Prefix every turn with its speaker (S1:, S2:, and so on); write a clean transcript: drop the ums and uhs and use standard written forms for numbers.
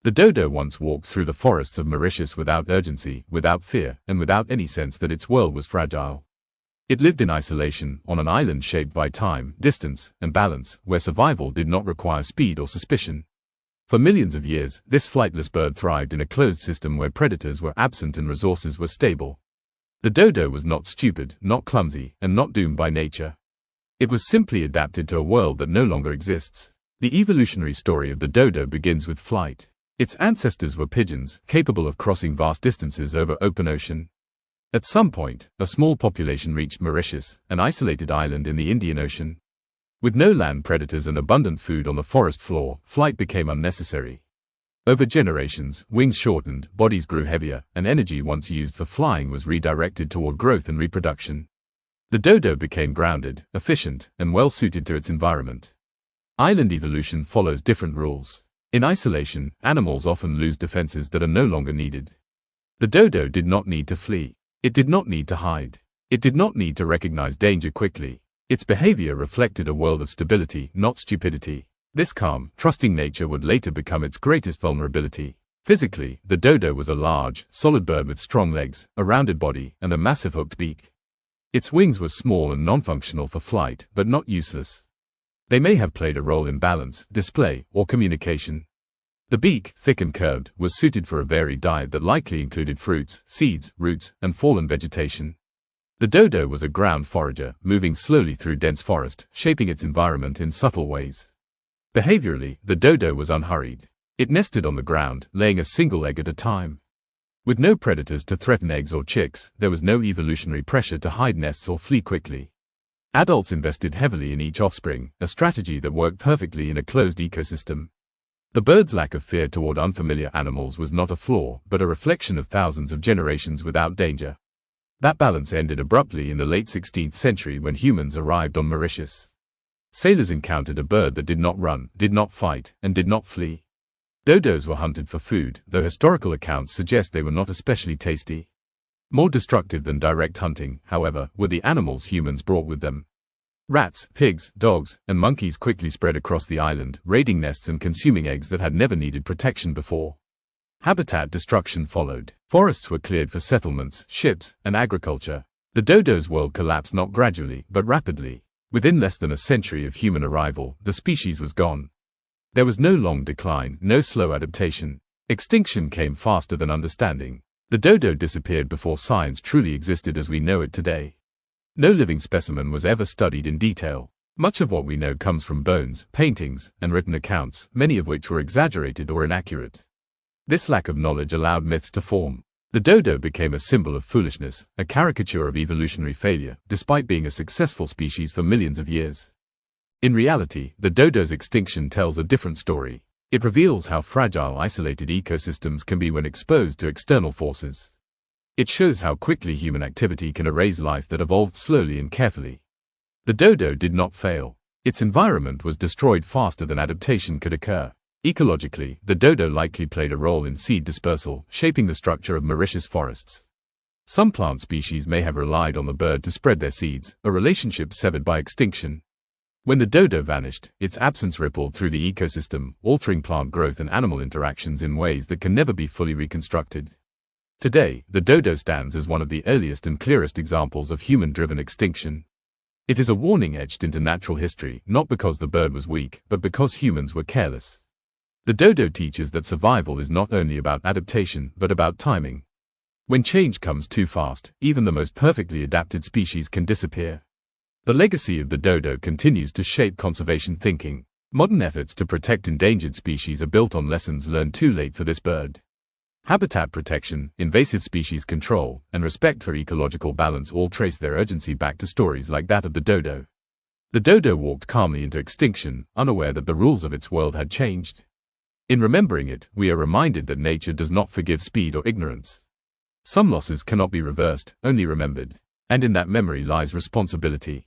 S1: The dodo once walked through the forests of Mauritius without urgency, without fear, and without any sense that its world was fragile. It lived in isolation, on an island shaped by time, distance, and balance, where survival did not require speed or suspicion. For millions of years, this flightless bird thrived in a closed system where predators were absent and resources were stable. The dodo was not stupid, not clumsy, and not doomed by nature. It was simply adapted to a world that no longer exists. The evolutionary story of the dodo begins with flight. Its ancestors were pigeons, capable of crossing vast distances over open ocean. At some point, a small population reached Mauritius, an isolated island in the Indian Ocean. With no land predators and abundant food on the forest floor, flight became unnecessary. Over generations, wings shortened, bodies grew heavier, and energy once used for flying was redirected toward growth and reproduction. The dodo became grounded, efficient, and well-suited to its environment. Island evolution follows different rules. In isolation, animals often lose defenses that are no longer needed. The dodo did not need to flee. It did not need to hide. It did not need to recognize danger quickly. Its behavior reflected a world of stability, not stupidity. This calm, trusting nature would later become its greatest vulnerability. Physically, the dodo was a large, solid bird with strong legs, a rounded body, and a massive hooked beak. Its wings were small and non-functional for flight, but not useless. They may have played a role in balance, display, or communication. The beak, thick and curved, was suited for a varied diet that likely included fruits, seeds, roots, and fallen vegetation. The dodo was a ground forager, moving slowly through dense forest, shaping its environment in subtle ways. Behaviorally, the dodo was unhurried. It nested on the ground, laying a single egg at a time. With no predators to threaten eggs or chicks, there was no evolutionary pressure to hide nests or flee quickly. Adults invested heavily in each offspring, a strategy that worked perfectly in a closed ecosystem. The bird's lack of fear toward unfamiliar animals was not a flaw, but a reflection of thousands of generations without danger. That balance ended abruptly in the late 16th century when humans arrived on Mauritius. Sailors encountered a bird that did not run, did not fight, and did not flee. Dodos were hunted for food, though historical accounts suggest they were not especially tasty. More destructive than direct hunting, however, were the animals humans brought with them. Rats, pigs, dogs, and monkeys quickly spread across the island, raiding nests and consuming eggs that had never needed protection before. Habitat destruction followed. Forests were cleared for settlements, ships, and agriculture. The dodo's world collapsed not gradually, but rapidly. Within less than a century of human arrival, the species was gone. There was no long decline, no slow adaptation. Extinction came faster than understanding. The dodo disappeared before science truly existed as we know it today. No living specimen was ever studied in detail. Much of what we know comes from bones, paintings, and written accounts, many of which were exaggerated or inaccurate. This lack of knowledge allowed myths to form. The dodo became a symbol of foolishness, a caricature of evolutionary failure, despite being a successful species for millions of years. In reality, the dodo's extinction tells a different story. It reveals how fragile isolated ecosystems can be when exposed to external forces. It shows how quickly human activity can erase life that evolved slowly and carefully. The dodo did not fail. Its environment was destroyed faster than adaptation could occur. Ecologically, the dodo likely played a role in seed dispersal, shaping the structure of Mauritius forests. Some plant species may have relied on the bird to spread their seeds, a relationship severed by extinction. When the dodo vanished, its absence rippled through the ecosystem, altering plant growth and animal interactions in ways that can never be fully reconstructed. Today, the dodo stands as one of the earliest and clearest examples of human-driven extinction. It is a warning etched into natural history, not because the bird was weak, but because humans were careless. The dodo teaches that survival is not only about adaptation, but about timing. When change comes too fast, even the most perfectly adapted species can disappear. The legacy of the dodo continues to shape conservation thinking. Modern efforts to protect endangered species are built on lessons learned too late for this bird. Habitat protection, invasive species control, and respect for ecological balance all trace their urgency back to stories like that of the dodo. The dodo walked calmly into extinction, unaware that the rules of its world had changed. In remembering it, we are reminded that nature does not forgive speed or ignorance. Some losses cannot be reversed, only remembered. And in that memory lies responsibility.